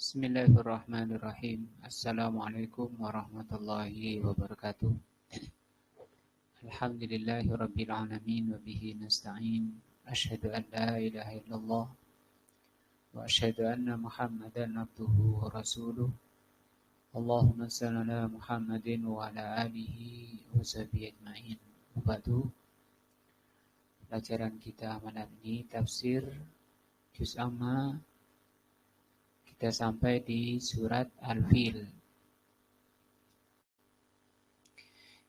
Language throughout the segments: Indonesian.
Bismillahirrahmanirrahim. Assalamualaikum warahmatullahi wabarakatuh. Alhamdulillahi rabbil alamin wa bihi nasta'in. Asyhadu an la ilaha illallah wa asyhadu anna Muhammadan abduhu wa rasuluh. Allahumma shalli ala Muhammadin wa ala alihi wa sahbihi ajma'in. Ba'du. Pelajaran kita malam ini tafsir juz amma. Kita sampai di surat Al-Fil.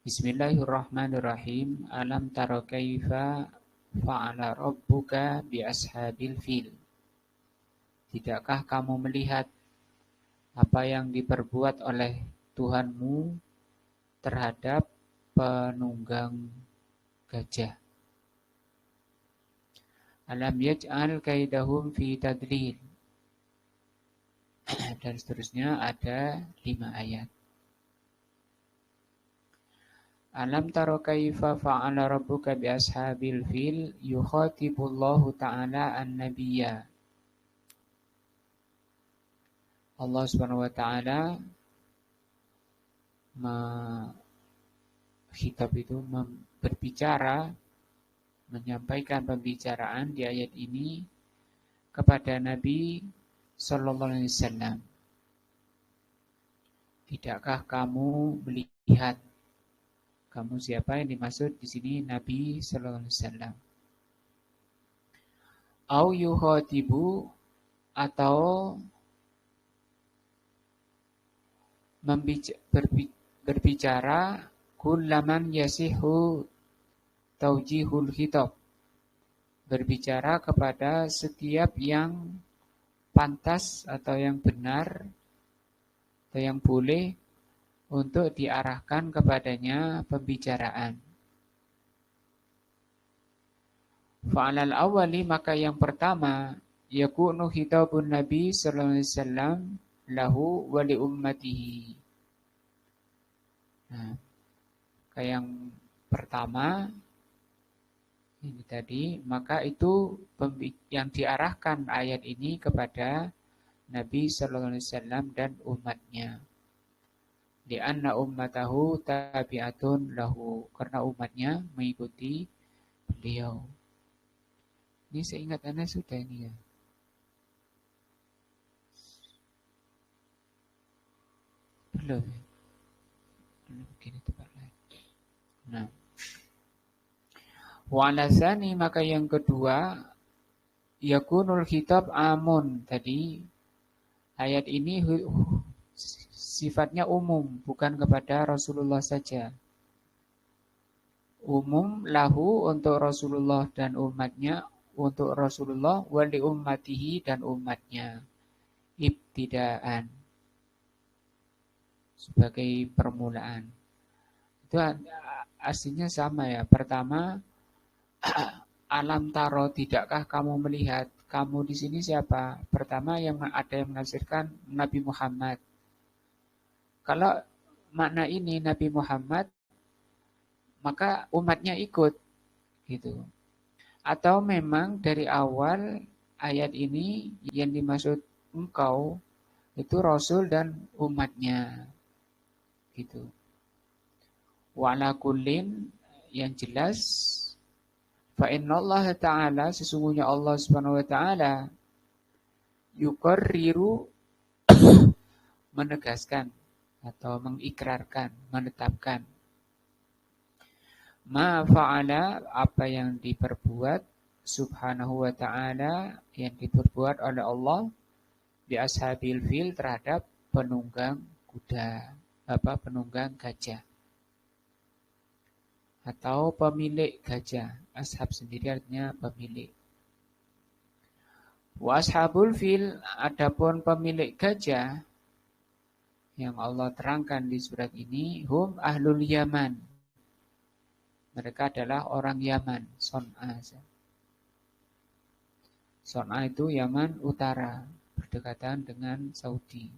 Bismillahirrahmanirrahim. Alam tara kaifa fa'ala rabbuka bi ashabil fil. Tidakkah kamu melihat apa yang diperbuat oleh Tuhanmu terhadap penunggang gajah? Alam yaj'al kaidahum fi tadlil. Dan seterusnya ada 5 ayat. Alam taro kaifa fa'ala rabbuka bi ashabil fil yukhatibullahu ta'ala an-nabiyya. Allah Subhanahu wa ta'ala berbicara, menyampaikan pembicaraan di ayat ini kepada Nabi Sallallahu Alaihi Wasallam. Tidakkah kamu melihat? Kamu siapa yang dimaksud di sini? Nabi Sallallahu Alaihi Wasallam. Au yukhatibu, atau berbicara kullaman yasihu taujihul khitab. Berbicara kepada setiap yang pantas atau yang benar atau yang boleh untuk diarahkan kepadanya pembicaraan. Fa'alal awali, maka yang pertama, yakunu khitabun Nabi sallallahu alaihi wasallam lahu wa li ummatihi. Nah, yang pertama ini tadi, maka itu yang diarahkan ayat ini kepada Nabi Sallallahu Alaihi Wasallam dan umatnya. Lianna ummatahu tabi'atun lahu, karena umatnya mengikuti beliau. Ini seingat Anda sudah ini ya. Belum. Begini tepat lain. Nah. Walasani, maka yang kedua, yakunul khitab amun. Tadi ayat ini sifatnya umum, bukan kepada Rasulullah saja. Umum lahu, untuk Rasulullah dan umatnya, untuk Rasulullah wali ummatihi, dan umatnya. Ibtidaan, sebagai permulaan. Itu aslinya sama ya. Pertama, alam taro, tidakkah kamu melihat? Kamu di sini siapa? Pertama yang ada yang menafsirkan Nabi Muhammad. Kalau makna ini Nabi Muhammad, maka umatnya ikut, gitu. Atau memang dari awal ayat ini yang dimaksud engkau itu Rasul dan umatnya, gitu. Wa'ala kullin, yang jelas, fa'innallaha ta'ala, sesungguhnya Allah Subhanahu wa ta'ala, yuqarriru, menegaskan atau mengikrarkan, menetapkan, ma fa'ala, apa yang diperbuat, Subhanahu wa ta'ala, yang diperbuat oleh Allah, bi ashabil fil, terhadap penunggang kuda, penunggang gajah, atau pemilik gajah. Ashab sendiri artinya pemilik. Wa ashabul fil, adapun pemilik gajah yang Allah terangkan di surat ini, hum ahlul Yaman. Mereka adalah orang Yaman, Son'a. Son'a itu Yaman Utara, berdekatan dengan Saudi.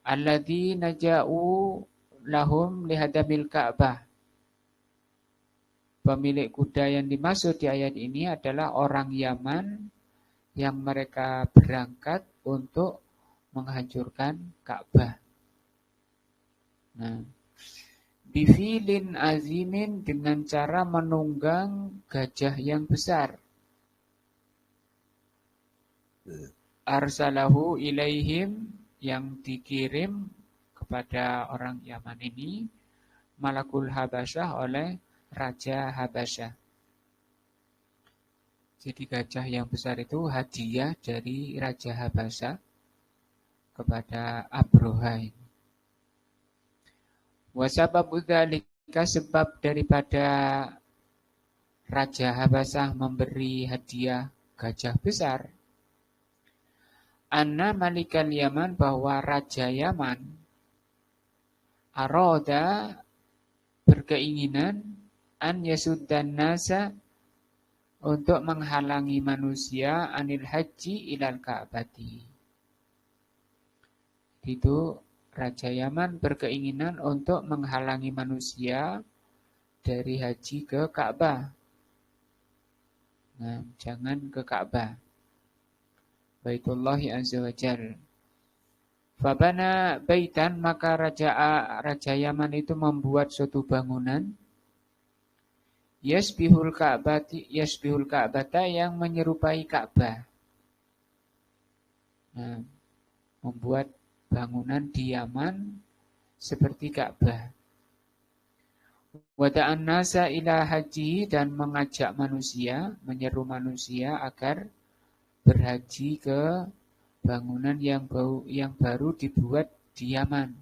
Alladzi naja'u lahum lihadamil Ka'bah. Pemilik kuda yang dimaksud di ayat ini adalah orang Yaman yang mereka berangkat untuk menghancurkan Ka'bah. Nah, bifilin azimin, dengan cara menunggang gajah yang besar. Arsalahu ilaihim, yang dikirim kepada orang Yaman ini, Malakul Habasyah, oleh Raja Habasyah. Jadi gajah yang besar itu hadiah dari Raja Habasyah kepada Abroha. Wasababu dzalika, sebab daripada Raja Habasyah memberi hadiah gajah besar, anna malikal Yaman, bahwa Raja Yaman, aroda, berkeinginan, an yasuddan nasa, untuk menghalangi manusia, anil haji ilal Ka'bati. Itu Raja Yaman berkeinginan untuk menghalangi manusia dari haji ke Ka'bah. Nah, jangan ke Ka'bah, Baitullah Azza wa Jalla. Fabana baitan, maka Raja Yaman itu membuat suatu bangunan, yasbihul Ka'bata, yang menyerupai Ka'bah. Nah, membuat bangunan di Yaman seperti Ka'bah. Wada'an nasa ila haji, dan mengajak manusia, menyeru manusia agar berhaji ke bangunan yang baru dibuat di Yaman.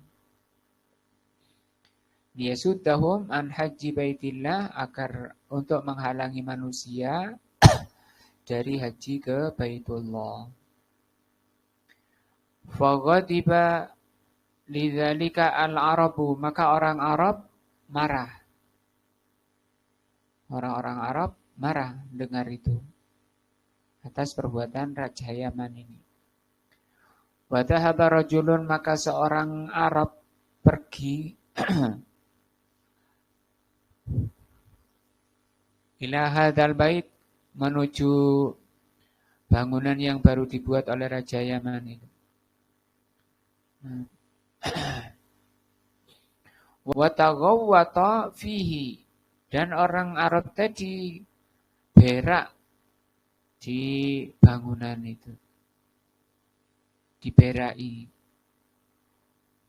Liyasuddahum an haji baitillah, agar untuk menghalangi manusia dari haji ke Baitullah. Faghadiba lidzalika al-arabu, maka orang Arab marah. Orang-orang Arab marah dengar itu, atas perbuatan Raja Yaman ini. Wa dhahaba rajulun, maka seorang Arab pergi ila hadzal bait, menuju bangunan yang baru dibuat oleh Raja Yaman itu. Wa taghawwata fihi, dan orang Arab tadi berak di bangunan itu. Diberai.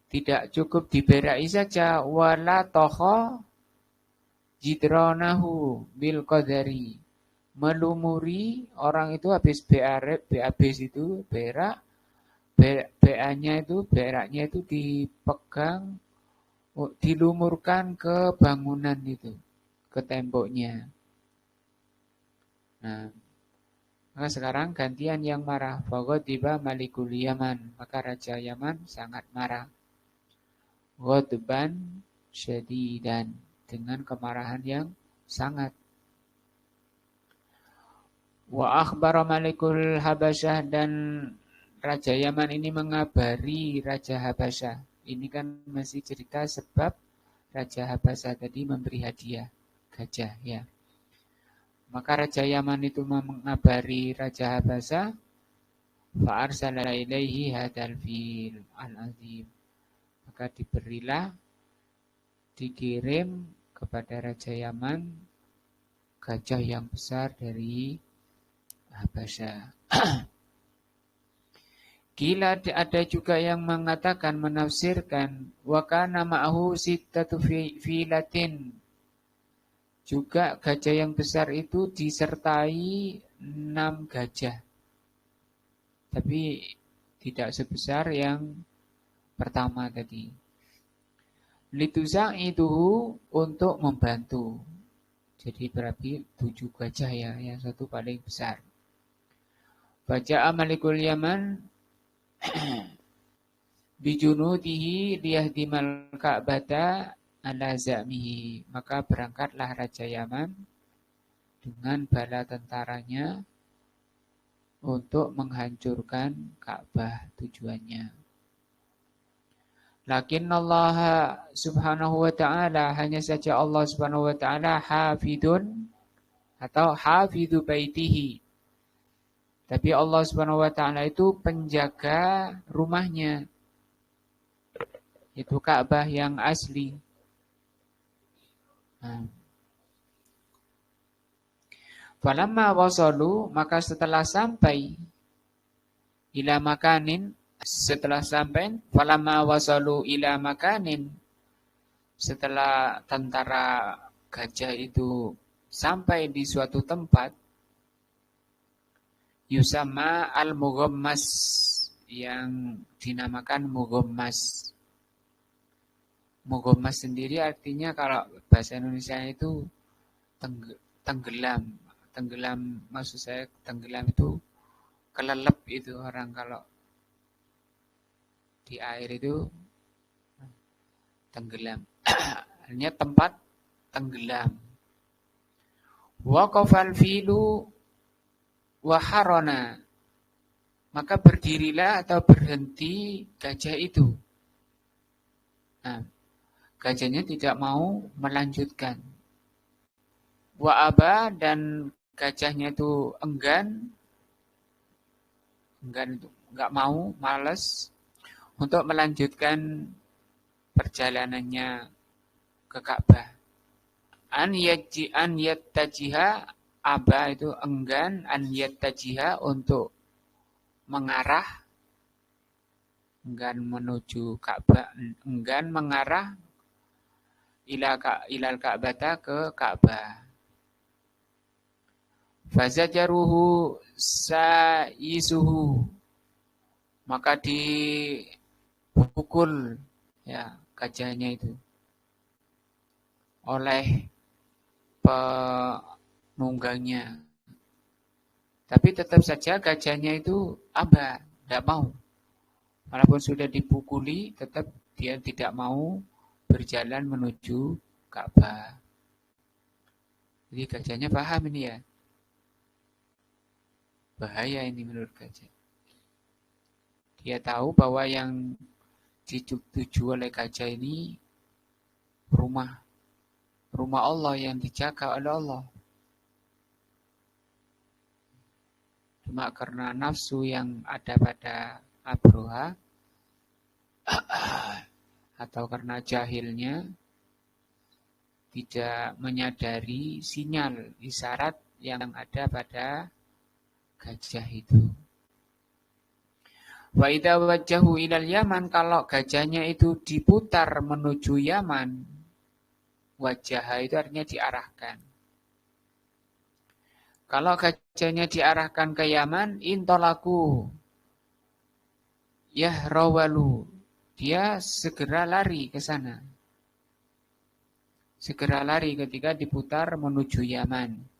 Tidak cukup diberai saja, wala toho jidranahu bil qadari, melumuri orang itu habis habis itu berak, beraknya itu dipegang, dilumurkan ke bangunan itu, ke temboknya. Nah, maka sekarang gantian yang marah. Faghadiba malikul Yaman, maka Raja Yaman sangat marah. Ghadban syadidan, dengan kemarahan yang sangat. Wa akhbara malikul Habasyah, dan Raja Yaman ini mengabari Raja Habasyah. Ini kan masih cerita sebab Raja Habasyah tadi memberi hadiah gajah, ya. Maka Raja Yaman itu mengabari Raja Habasyah, fa'arsala ilaihi hadzal fil al-azim, maka dikirim kepada Raja Yaman gajah yang besar dari Habasyah. Kila, ada juga yang mengatakan, menafsirkan, wa kana ma'ahu sittatu filatin, juga gajah yang besar itu disertai 6 gajah. Tapi tidak sebesar yang pertama tadi. Litusa'iduhu, untuk membantu. Jadi berarti 7 gajah ya, yang satu paling besar. Baca Malikul Yaman bijunudihi liyahdimal Ka'bata ala za'mihi, maka berangkatlah Raja Yaman dengan bala tentaranya untuk menghancurkan Ka'bah tujuannya. Lakin Allah subhanahu wa ta'ala, hanya saja Allah subhanahu wa ta'ala hafidun atau hafidhu baitihi, Tapi Allah Subhanahu wa taala itu penjaga rumahnya. Itu Ka'bah yang asli. Nah. Falamma wasalu, maka setelah sampai ila makanin, setelah sampai falamma wasalu ila makanin, setelah tentara gajah itu sampai di suatu tempat, yusama al-mughammas, yang dinamakan mughammas. Mughammas sendiri artinya kalau bahasa Indonesia itu tenggelam. Tenggelam, maksud saya tenggelam itu kelelep itu orang kalau di air itu tenggelam. Artinya tempat tenggelam. Waqafal filu waharona, maka berdirilah atau berhenti gajah itu. Nah, gajahnya tidak mau melanjutkan. Wa aba, dan gajahnya itu enggan itu enggak mau, malas untuk melanjutkan perjalanannya ke Ka'bah. An yattajiha, aba itu enggan, an yattajiha untuk mengarah, enggan menuju Ka'bah, enggan mengarah ilal Ka'bata, ke Ka'bah. Fazajaruhu saisuhu, maka dipukul ya gajahnya itu oleh penunggangnya. Tapi tetap saja gajahnya itu aba, tidak mau. Walaupun sudah dipukuli, tetap dia tidak mau berjalan menuju Ka'bah. Jadi gajahnya paham ini ya. Bahaya ini menurut gajah. Dia tahu bahwa yang dituju oleh gajah ini rumah Allah yang dijaga oleh Allah. Cuma karena nafsu yang ada pada Abroha atau karena jahilnya tidak menyadari sinyal isyarat yang ada pada gajah itu. Wa idza wajjahu ilal Yaman, kalau gajahnya itu diputar menuju Yaman, wajah itu artinya diarahkan. Kalau gajahnya diarahkan ke Yaman, intolaku yahrawalu, dia segera lari ke sana. Segera lari ketika diputar menuju Yaman.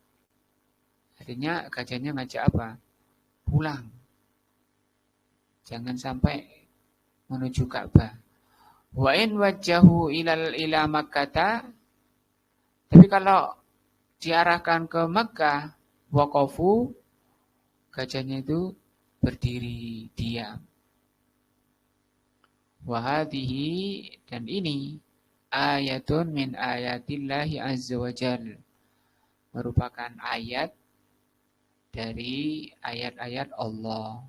Artinya gajahnya ngajak apa? Pulang. Jangan sampai menuju Ka'bah. Wa in wajjahu ila Makkah, tapi kalau diarahkan ke Makkah, waqafu, gajahnya itu berdiri diam. Wa hadhihi, dan ini ayatun min ayatillahi azza wa jalla, merupakan ayat dari ayat-ayat Allah.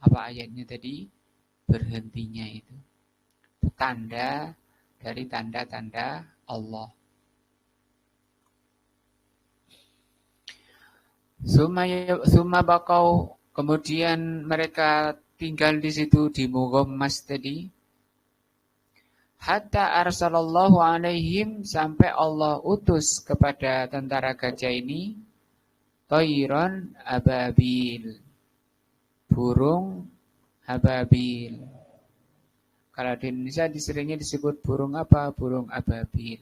Apa ayatnya tadi? Berhentinya itu. Tanda dari tanda-tanda Allah. Summa bakau, kemudian mereka tinggal di situ di Mughammas tadi. Hatta arsalallahu alaihim, sampai Allah utus kepada tentara gajah ini Tayran ababil, burung ababil. Kalau di Indonesia seringnya disebut burung apa? Burung ababil.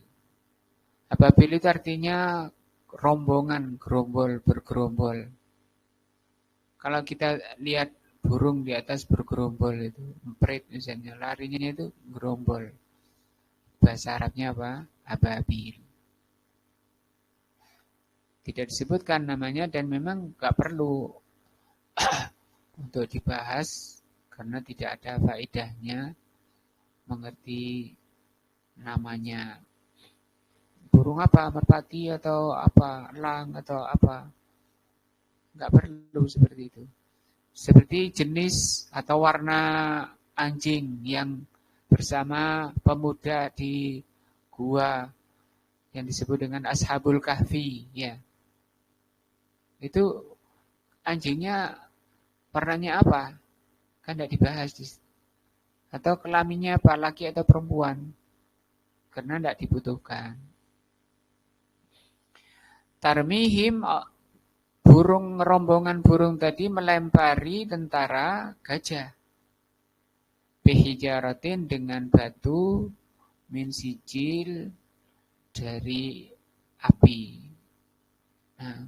Ababil itu artinya rombongan, gerombol, bergerombol. Kalau kita lihat burung di atas bergerombol itu, emprit misalnya, larinya itu gerombol. Bahasa Arabnya apa? Ababil. Tidak disebutkan namanya dan memang nggak perlu untuk dibahas karena tidak ada faedahnya mengerti namanya. Burung apa? Merpati atau apa? Elang atau apa? nggak perlu seperti itu. Seperti jenis atau warna anjing yang bersama pemuda di gua yang disebut dengan Ashabul Kahfi, ya. Itu anjingnya warnanya apa? Kan tidak dibahas. Atau kelaminnya apa, laki atau perempuan? Karena tidak dibutuhkan. Tarmihim, rombongan burung tadi melempari tentara gajah. Bihijaratin dengan batu min sijil dari api. Nah,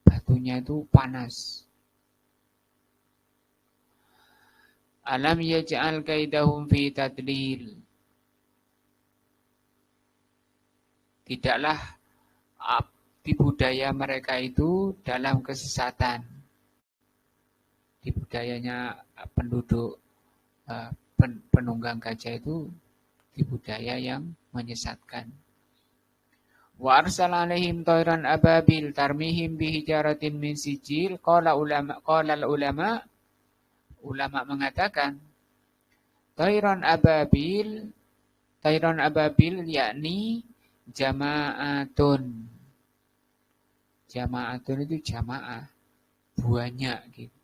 batunya itu panas. Alam yaj'al kaidahum fi tadlil. Tidaklah di budaya mereka itu dalam kesesatan. Di budayanya penduduk penunggang gajah itu di budaya yang menyesatkan. Wa arsala alaihim tayran ababil tarmihim bihijaratin min sijil. Qala ulama mengatakan tayran ababil yakni jama'atun. Jama'atun itu jamaah, banyak gitu.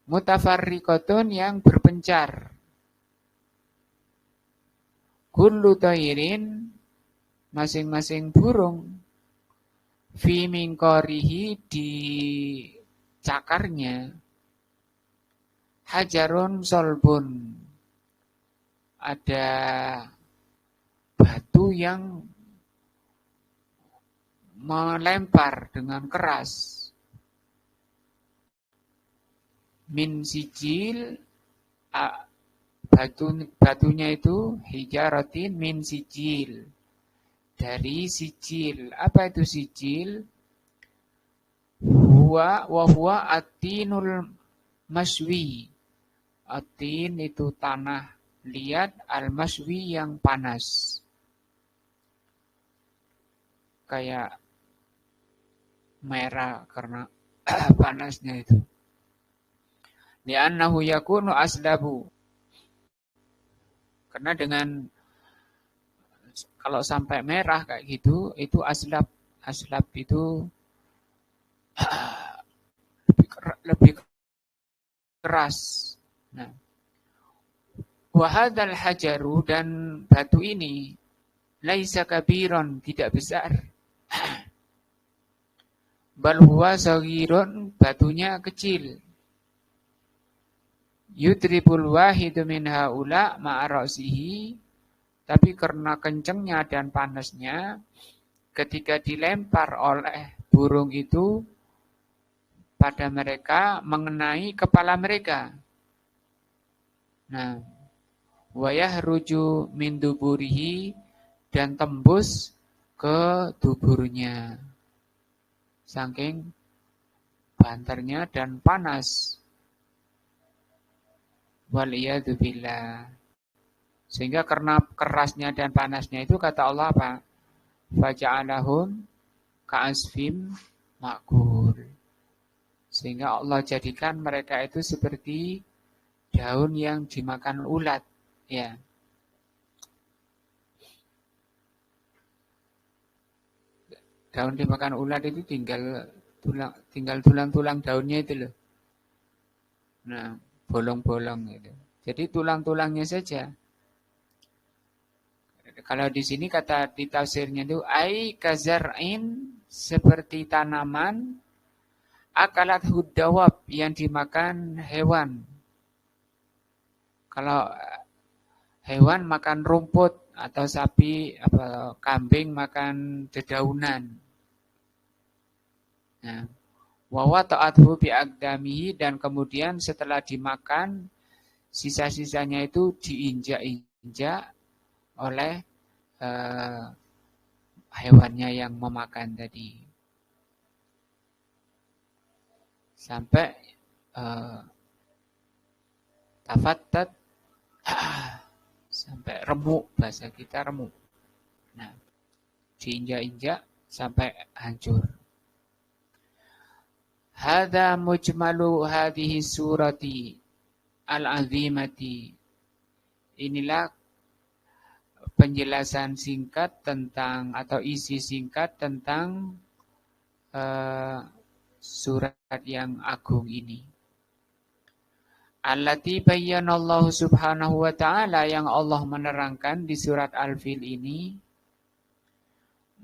Mutafarriqatun yang berpencar. Kullu tayrin, masing-masing burung, fi minqarihi, di cakarnya, hajarun solbun, ada batu yang melempar dengan keras. Min sijil, batunya itu hijaratin min sijil, dari sijil. Apa itu sijil? Huwa atinul maswi. Atin itu tanah liat, al-maswi yang panas. Kayak merah karena panasnya itu. Li'annahu yakunu aslabu. Karena dengan kalau sampai merah kayak gitu, itu aslab. Aslab itu lebih keras. Nah, wahadal hajaru, dan batu ini laisa kabiron, tidak besar. Bal huwa saghirun, batunya kecil. Yudribul wahidu min haula ma'arasihi, tapi karena kencengnya dan panasnya, ketika dilempar oleh burung itu pada mereka, mengenai kepala mereka. Nah, wayahruju min duburihi, dan tembus ke duburnya. Saking banternya dan panas. Waliyadzubillah. Sehingga karena kerasnya dan panasnya itu, kata Allah apa? Faja'alahum ka'asfim ma'kul. Sehingga Allah jadikan mereka itu seperti daun yang dimakan ulat, ya. Daun dimakan ulat itu tinggal tulang-tulang daunnya itu loh. Nah, bolong-bolong itu. Jadi tulang-tulangnya saja. Kalau di sini kata di tafsirnya itu ai kazar'in, seperti tanaman, akalat hudawab, yang dimakan hewan. Kalau hewan makan rumput, atau sapi apa kambing makan dedaunan. Nah, wa wata'athu bi'aqdamihi, dan kemudian setelah dimakan, sisa-sisanya itu diinjak-injak oleh hewannya yang memakan tadi. Sampai tafattat, sampai remuk, bahasa kita remuk. Nah, diinjak-injak sampai hancur. Hadza mujmalu hadhihi surati al-azimati. Inilah penjelasan singkat tentang atau isi singkat tentang surat yang agung ini. Allati bayyanallahu subhanahu wa ta'ala, yang Allah menerangkan di surat Al-Fil ini,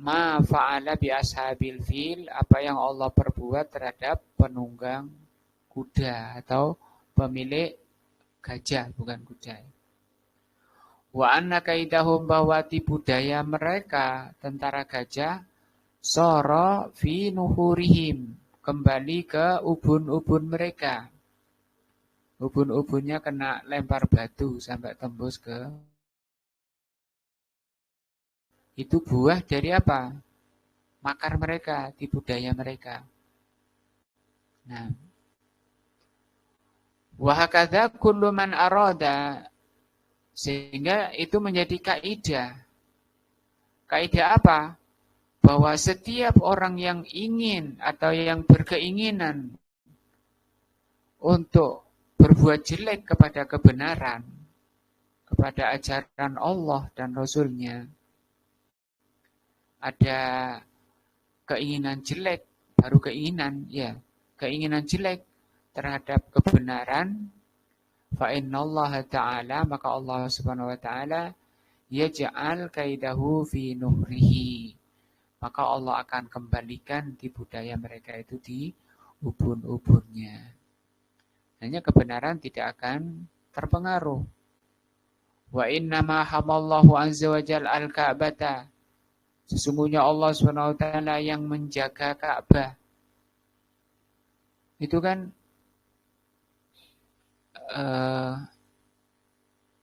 ma fa'ala bi ashabil fil, apa yang Allah perbuat terhadap penunggang kuda atau pemilik gajah, bukan kuda. Wa anna kaidahum, bahwa tipu daya mereka, tentara gajah, soro fi nuhurihim, kembali ke ubun-ubun mereka. Ubun-ubunnya kena lempar batu sampai tembus ke. Itu buah dari apa? Makar mereka, tipu daya mereka. Nah, wa hakadza kullu man arada, sehingga itu menjadi kaidah. Kaidah apa? Bahwa setiap orang yang ingin atau yang berkeinginan untuk berbuat jelek kepada kebenaran, kepada ajaran Allah dan Rasul-Nya, ada keinginan jelek, baru keinginan, ya, keinginan jelek terhadap kebenaran, fa innallaha ta'ala, maka Allah Subhanahu wa ta'ala yaj'al kaidahu fi nuhrihi, maka Allah akan kembalikan tipu daya mereka itu di ubun-ubunnya. Hanya kebenaran tidak akan terpengaruh. Wa innama hamallahu azza wa jalla al-Ka'bata, sesungguhnya Allah Subhanahu wa taala yang menjaga Ka'bah. Itu kan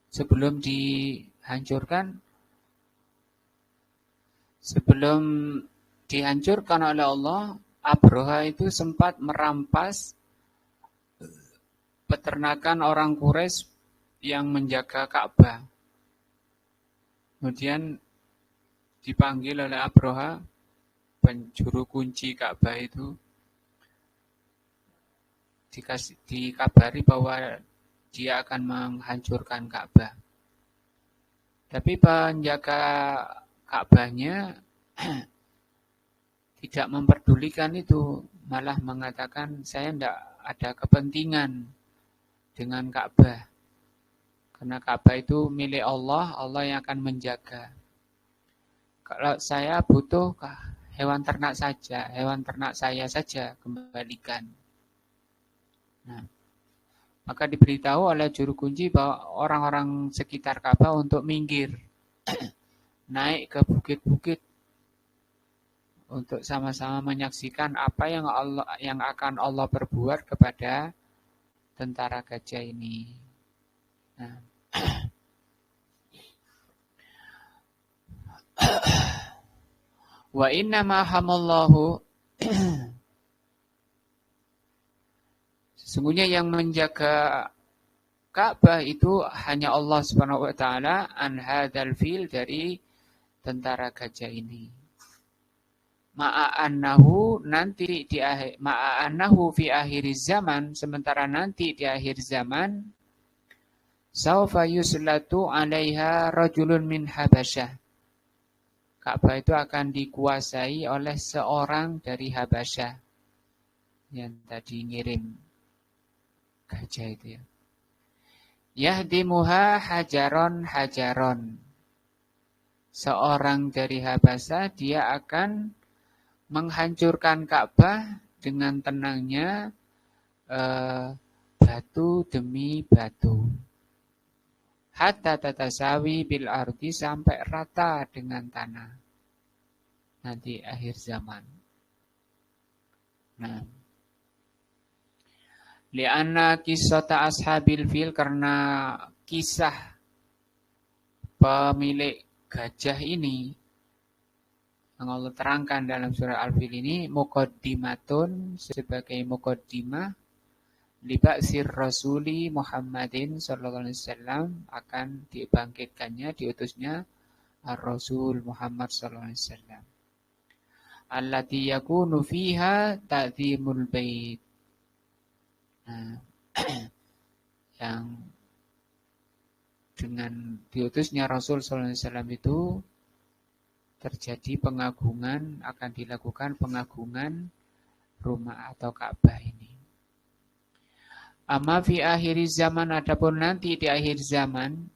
sebelum dihancurkan oleh Allah, Abraha itu sempat merampas peternakan orang Quraisy yang menjaga Ka'bah. Kemudian dipanggil oleh Abraha, penjuru kunci Ka'bah itu, dikabari bahwa dia akan menghancurkan Ka'bah. Tapi penjaga Ka'bahnya tidak memperdulikan itu, malah mengatakan saya tidak ada kepentingan dengan Ka'bah. Karena Ka'bah itu milik Allah, Allah yang akan menjaga. Kalau saya butuh hewan ternak saja, hewan ternak saya saja kembalikan. Nah, maka diberitahu oleh juru kunci bahwa orang-orang sekitar Ka'bah untuk minggir, naik ke bukit-bukit untuk sama-sama menyaksikan apa yang akan Allah perbuat kepada tentara gajah ini. Nah, wa inna ma hamallahu, sesungguhnya yang menjaga Ka'bah itu hanya Allah Subhanahu wa taala, an hadzal fil, dari tentara gajah ini. Ma'annahu, nanti di akhir, ma'annahu fi akhir zaman, sementara nanti di akhir zaman, saufa yuslatu 'alaiha rajulun min Habasyah, Ka'bah itu akan dikuasai oleh seorang dari Habasyah yang tadi ngirim gajah itu, ya. Yahdimuha hajaron hajaron, seorang dari Habasyah, dia akan menghancurkan Ka'bah dengan tenangnya, batu demi batu. Hatta tatasawi bil ardi, sampai rata dengan tanah. Nanti akhir zaman. Nah, li'anna kisata ashabil fil, karena kisah pemilik gajah ini yang Allah terangkan dalam surah Al-Fil ini, muqaddimatun, sebagai muqaddimah liba'sir rasuli Muhammadin sallallahu alaihi wasallam, akan dibangkitkannya, diutusnya Ar-Rasul Muhammad sallallahu alaihi wasallam. allati yakunu fiha ta'zimul bait. Nah, yang dengan diutusnya Rasul sallallahu alaihi wasallam itu terjadi pengagungan, akan dilakukan pengagungan rumah atau Ka'bah ini. Amma fi akhir zaman, adapun nanti di akhir zaman,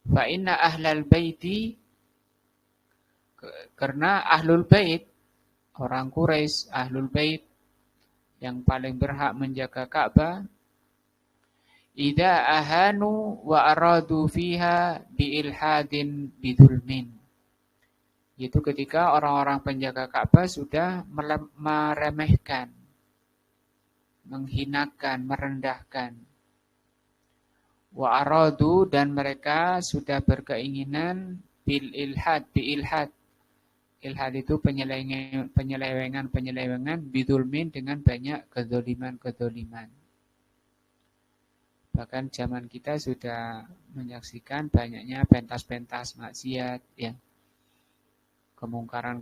fa inna ahlal baiti, karena ahlul bait, orang Quraisy, ahlul bait yang paling berhak menjaga Ka'bah, idza ahanu wa aradu fiha bi ilhadin bidulmin. Itu ketika orang-orang penjaga Ka'bah sudah meremehkan, menghinakan, merendahkan. Wa aradu, dan mereka sudah berkeinginan bil ilhad, bi ilhad. Ilhad itu penyelewengan bidulmin, dengan banyak kedoliman. Bahkan zaman kita sudah menyaksikan banyaknya pentas-pentas maksiat, ya, kemungkaran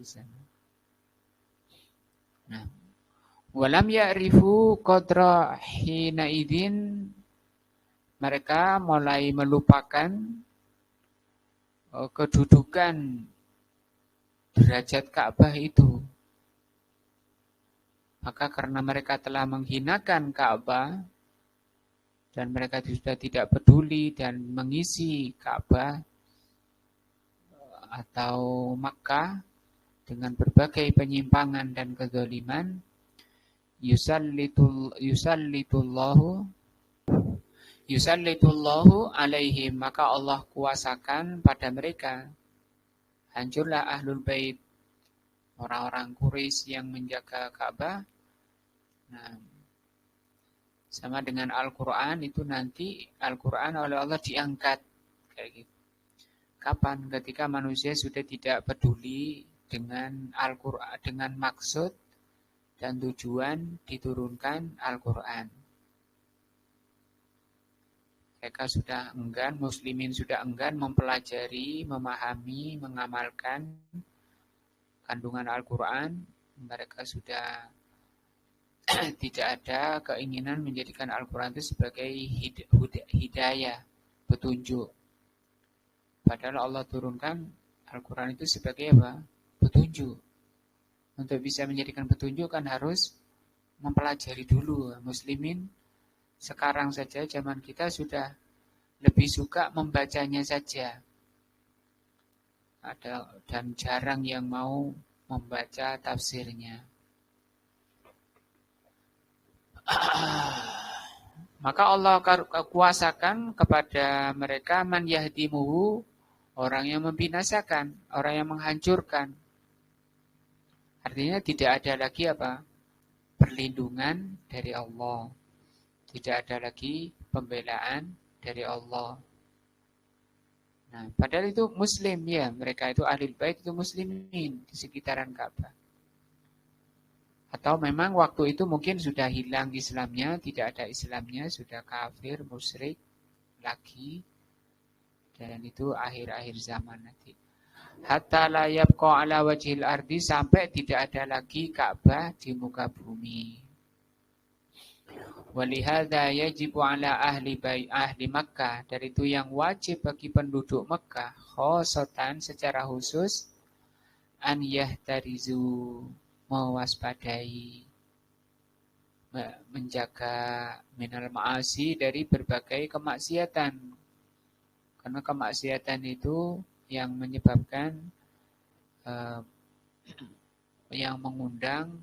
di sana. Nah, walam ya'rifu qadra hina idin, mereka mulai melupakan kedudukan derajat Ka'bah itu. Maka karena mereka telah menghinakan Ka'bah dan mereka sudah tidak peduli dan mengisi Ka'bah atau Makkah dengan berbagai penyimpangan dan kezaliman, yusallitullahu alaihim, maka Allah kuasakan pada mereka. Hancurlah ahlul bait, orang-orang Quraisy yang menjaga Ka'bah. Nah, sama dengan Al-Quran itu, nanti Al-Quran oleh Allah diangkat kayak gitu. Kapan? Ketika manusia sudah tidak peduli dengan Al-Quran, dengan maksud dan tujuan diturunkan Al-Quran. Mereka sudah enggan, muslimin sudah enggan mempelajari, memahami, mengamalkan kandungan Al-Quran. Mereka sudah tidak ada keinginan menjadikan Al-Quran itu sebagai hidayah, petunjuk. Padahal Allah turunkan Al-Quran itu sebagai apa? Petunjuk. Untuk bisa menjadikan petunjuk kan harus mempelajari dulu. Muslimin sekarang saja, zaman kita sudah lebih suka membacanya saja. Dan jarang yang mau membaca tafsirnya. Maka Allah kuasakan kepada mereka man yahdimuhu, orang yang membinasakan, orang yang menghancurkan. Artinya tidak ada lagi apa? Perlindungan dari Allah. Tidak ada lagi pembelaan dari Allah. Nah, padahal itu muslim, ya, mereka itu ahlul bait, itu muslimin di sekitaran Ka'bah. Atau memang waktu itu mungkin sudah hilang Islamnya, tidak ada Islamnya, sudah kafir, musyrik lagi. Dan itu akhir-akhir zaman nanti. Hatta la yabqa ala wajhil ardi, sampai tidak ada lagi Ka'bah di muka bumi. Walihada yajibu ala ahli Makkah, dari itu yang wajib bagi penduduk Makkah, khosotan secara khusus, an yahtarizu, mewaspadai, menjaga minal ma'asi, dari berbagai kemaksiatan. Karena kemaksiatan itu yang menyebabkan, yang mengundang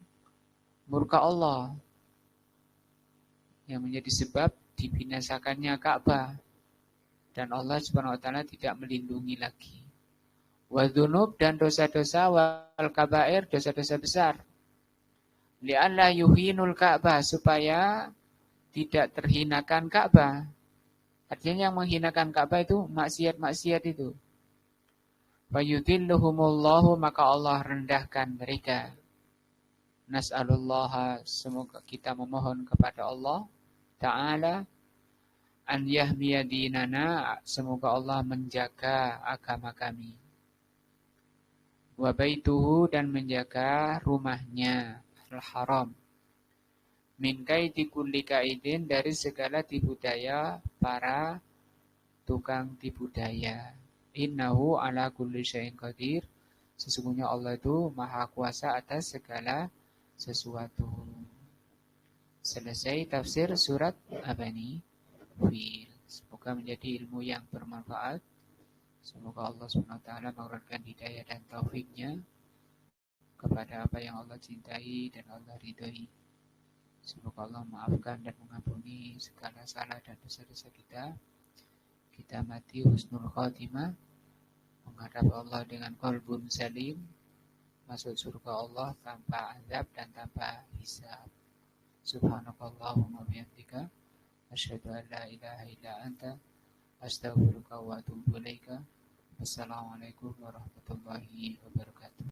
murka Allah, yang menjadi sebab dibinasakannya Ka'bah, dan Allah Subhanahu wa taala tidak melindungi lagi. Wa dzunub, dan dosa-dosa, wal kabair, dosa-dosa besar. Li'alla yuhinul Ka'bah, supaya tidak terhinakan Ka'bah. Artinya yang menghinakan Ka'bah itu maksiat-maksiat itu. Wa yudhilluhumullahu, maka Allah rendahkan mereka. Nas'alullaha, semoga kita memohon kepada Allah Ta'ala, an yahmiya dinana, semoga Allah menjaga agama kami. Wa baituhu dan menjaga rumahnya al-haram. Min kaidi kulli kaidin dari segala tipu daya para tukang tipu daya. Innahu ala kulli syai'in qadir. Sesungguhnya Allah itu maha kuasa atas segala sesuatu. Selesai tafsir surat apa ini? Fil. Semoga menjadi ilmu yang bermanfaat. Semoga Allah SWT memberikan hidayah dan taufiknya kepada apa yang Allah cintai dan Allah ridhoi. Semoga Allah maafkan dan mengampuni segala salah dan dosa-dosa kita. Kita mati husnul khatimah, menghadap Allah dengan qalbun salim, masuk surga Allah tanpa azab dan tanpa hisab. Subhanakallahumma bihamdika, asyhadu an la ilaha illa anta, astaghfiruka wa atubu ilaika. Wassalamualaikum warahmatullahi wabarakatuh.